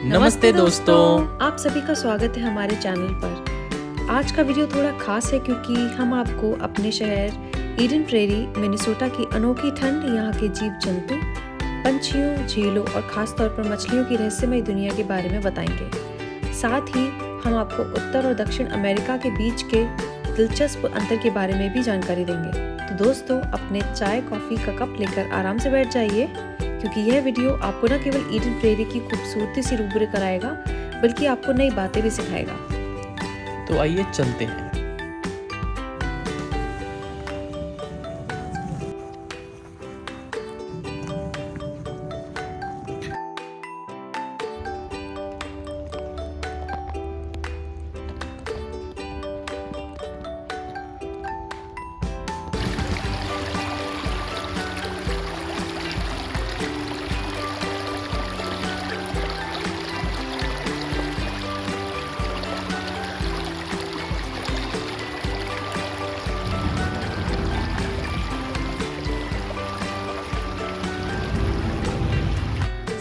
नमस्ते दोस्तों। आप सभी का स्वागत है हमारे चैनल पर। आज का वीडियो थोड़ा खास है क्योंकि हम आपको अपने शहर ईडन प्रेरी मिनेसोटा की अनोखी ठंड, यहाँ के जीव जंतु, पंछियों, झीलों और खास तौर पर मछलियों की रहस्यमय दुनिया के बारे में बताएंगे। साथ ही हम आपको उत्तर और दक्षिण अमेरिका के बीच के दिलचस्प अंतर के बारे में भी जानकारी देंगे। तो दोस्तों, अपने चाय कॉफी का कप लेकर आराम से बैठ जाइए क्योंकि यह वीडियो आपको न केवल ईडन प्रेरी की खूबसूरती से रूबरू कराएगा बल्कि आपको नई बातें भी सिखाएगा। तो आइए चलते हैं।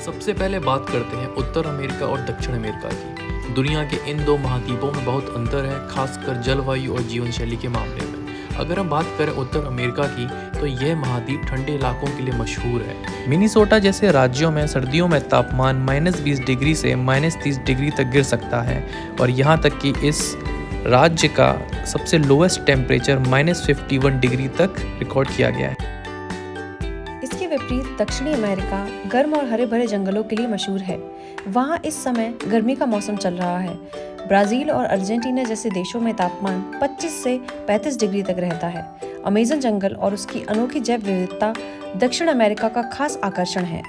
सबसे पहले बात करते हैं उत्तर अमेरिका और दक्षिण अमेरिका की। दुनिया के इन दो महाद्वीपों में बहुत अंतर है, खासकर जलवायु और जीवन शैली के मामले में। अगर हम बात करें उत्तर अमेरिका की, तो यह महाद्वीप ठंडे इलाकों के लिए मशहूर है। मिनेसोटा जैसे राज्यों में सर्दियों में तापमान -20 डिग्री से -30 डिग्री तक गिर सकता है और यहाँ तक कि इस राज्य का सबसे लोएस्ट टेम्परेचर -51 डिग्री तक रिकॉर्ड किया गया है। इसके विपरीत दक्षिणी अमेरिका गर्म और हरे भरे जंगलों के लिए मशहूर है। वहाँ इस समय गर्मी का मौसम चल रहा है। ब्राजील और अर्जेंटीना जैसे देशों में तापमान 25 से 35 डिग्री तक रहता है। अमेज़न जंगल और उसकी अनोखी जैव विविधता दक्षिण अमेरिका का खास आकर्षण है।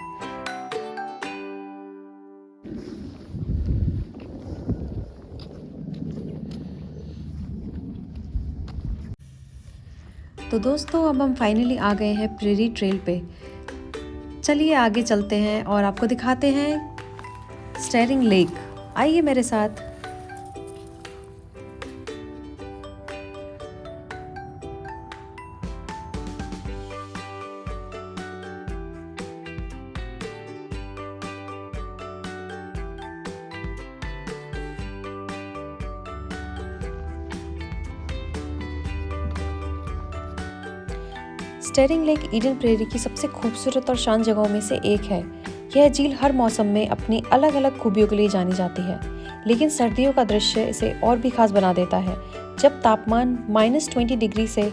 तो दोस्तों, अब हम फाइनली आ गए हैं प्रेरी ट्रेल पे। चलिए आगे चलते हैं और आपको दिखाते हैं स्टेरिंग लेक। आइए मेरे साथ। स्टेरिंग लेक ईडन प्रेरी की सबसे खूबसूरत और शांत जगहों में से एक है। यह झील हर मौसम में अपनी अलग अलग खूबियों के लिए जानी जाती है, लेकिन सर्दियों का दृश्य इसे और भी खास बना देता है। जब तापमान -20 डिग्री से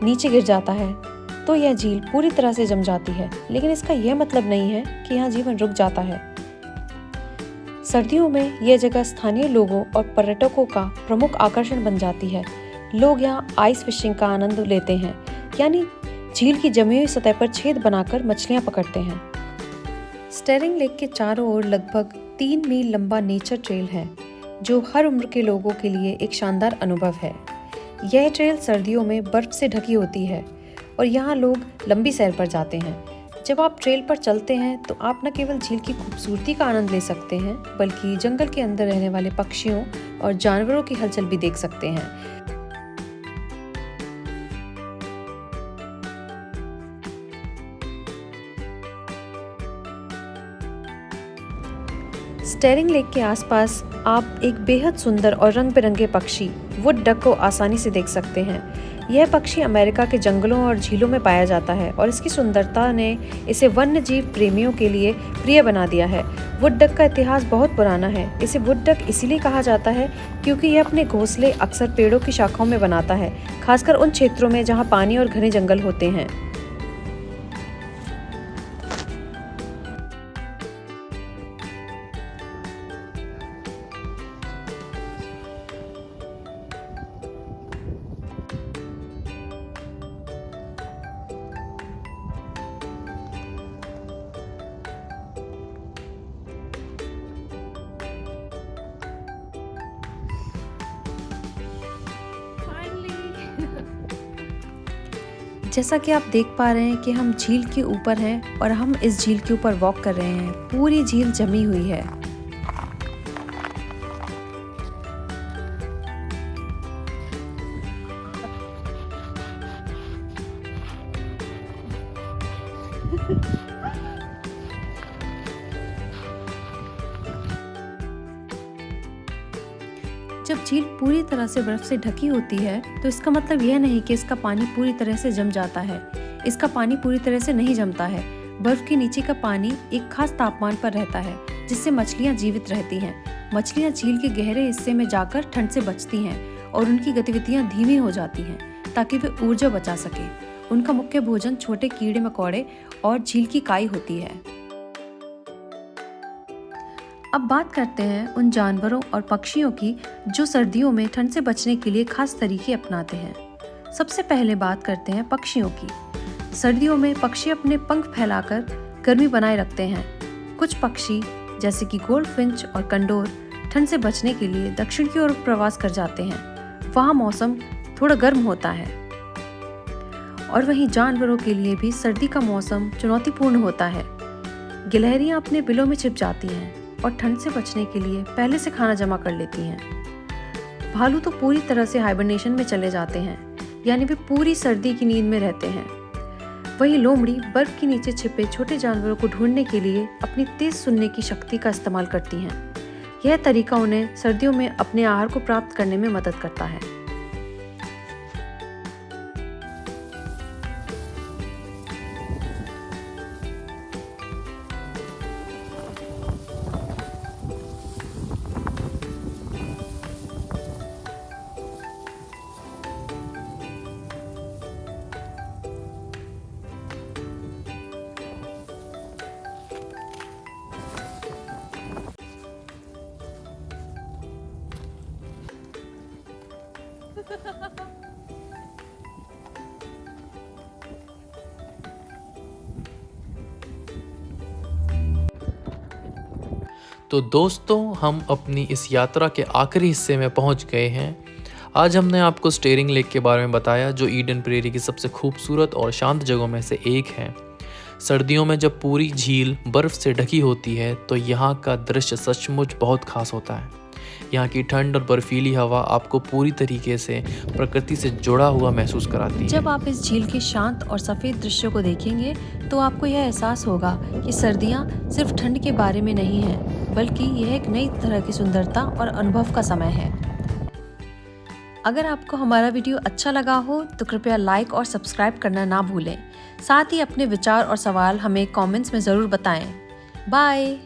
नीचे गिर जाता है तो यह झील पूरी तरह से जम जाती है, लेकिन इसका यह मतलब नहीं है कि यहाँ जीवन रुक जाता है। सर्दियों में यह जगह स्थानीय लोगों और पर्यटकों का प्रमुख आकर्षण बन जाती है। लोग यहाँ आइस फिशिंग का आनंद लेते हैं, यानी झील की जमी हुई सतह पर छेद बनाकर मछलियां पकड़ते हैं। स्टेरिंग लेक के चारों ओर लगभग 3 मील लंबा नेचर ट्रेल है, जो हर उम्र के लोगों के लिए एक शानदार अनुभव है। यह ट्रेल सर्दियों में बर्फ से ढकी होती है और यहाँ लोग लंबी सैर पर जाते हैं। जब आप ट्रेल पर चलते हैं तो आप न केवल झील की खूबसूरती का आनंद ले सकते हैं, बल्कि जंगल के अंदर रहने वाले पक्षियों और जानवरों की हलचल भी देख सकते हैं। स्टेरिंग लेक के आसपास आप एक बेहद सुंदर और रंग बिरंगे पक्षी वुड डक को आसानी से देख सकते हैं। यह पक्षी अमेरिका के जंगलों और झीलों में पाया जाता है और इसकी सुंदरता ने इसे वन्य जीव प्रेमियों के लिए प्रिय बना दिया है। वुड डक का इतिहास बहुत पुराना है। इसे वुड डक इसीलिए कहा जाता है क्योंकि यह अपने घोंसले अक्सर पेड़ों की शाखाओं में बनाता है, खासकर उन क्षेत्रों में जहाँ पानी और घने जंगल होते हैं। जैसा कि आप देख पा रहे हैं कि हम झील के ऊपर हैं और हम इस झील के ऊपर वॉक कर रहे हैं। पूरी झील जमी हुई है। जब झील पूरी तरह से बर्फ से ढकी होती है तो इसका मतलब यह नहीं कि इसका पानी पूरी तरह से जम जाता है। इसका पानी पूरी तरह से नहीं जमता है। बर्फ के नीचे का पानी एक खास तापमान पर रहता है, जिससे मछलियां जीवित रहती हैं। मछलियां झील के गहरे हिस्से में जाकर ठंड से बचती हैं और उनकी गतिविधियां धीमी हो जाती हैं ताकि वे ऊर्जा बचा सके। उनका मुख्य भोजन छोटे कीड़े मकोड़े और झील की काई होती है। अब बात करते हैं उन जानवरों और पक्षियों की जो सर्दियों में ठंड से बचने के लिए खास तरीके अपनाते हैं। सबसे पहले बात करते हैं पक्षियों की। सर्दियों में पक्षी अपने पंख फैलाकर गर्मी बनाए रखते हैं। कुछ पक्षी जैसे कि गोल्डफिंच और कंडोर ठंड से बचने के लिए दक्षिण की ओर प्रवास कर जाते हैं। वहाँ मौसम थोड़ा गर्म होता है। और वहीं जानवरों के लिए भी सर्दी का मौसम चुनौतीपूर्ण होता है। गिलहरियाँ अपने बिलों में छिप जाती हैं और ठंड से बचने के लिए पहले से खाना जमा कर लेती हैं। भालू तो पूरी तरह से हाइबरनेशन में चले जाते हैं, यानी वे पूरी सर्दी की नींद में रहते हैं। वहीं लोमड़ी बर्फ के नीचे छिपे छोटे जानवरों को ढूंढने के लिए अपनी तेज सुनने की शक्ति का इस्तेमाल करती हैं। यह तरीका उन्हें सर्दियों में अपने आहार को प्राप्त करने में मदद करता है। तो दोस्तों, हम अपनी इस यात्रा के आखिरी हिस्से में पहुंच गए हैं। आज हमने आपको स्टेरिंग लेक के बारे में बताया, जो ईडन प्रेरी की सबसे खूबसूरत और शांत जगहों में से एक है। सर्दियों में जब पूरी झील बर्फ़ से ढकी होती है तो यहाँ का दृश्य सचमुच बहुत खास होता है। यहाँ की ठंड और बर्फीली हवा आपको पूरी तरीके से प्रकृति से जुड़ा हुआ महसूस कराती है। जब आप इस झील के शांत और सफ़ेद दृश्यों को देखेंगे तो आपको यह एहसास होगा कि सर्दियाँ सिर्फ ठंड के बारे में नहीं हैं, बल्कि यह एक नई तरह की सुंदरता और अनुभव का समय है। अगर आपको हमारा वीडियो अच्छा लगा हो तो कृपया लाइक और सब्सक्राइब करना ना भूलें। साथ ही अपने विचार और सवाल हमें कमेंट्स में ज़रूर बताएं। बाय।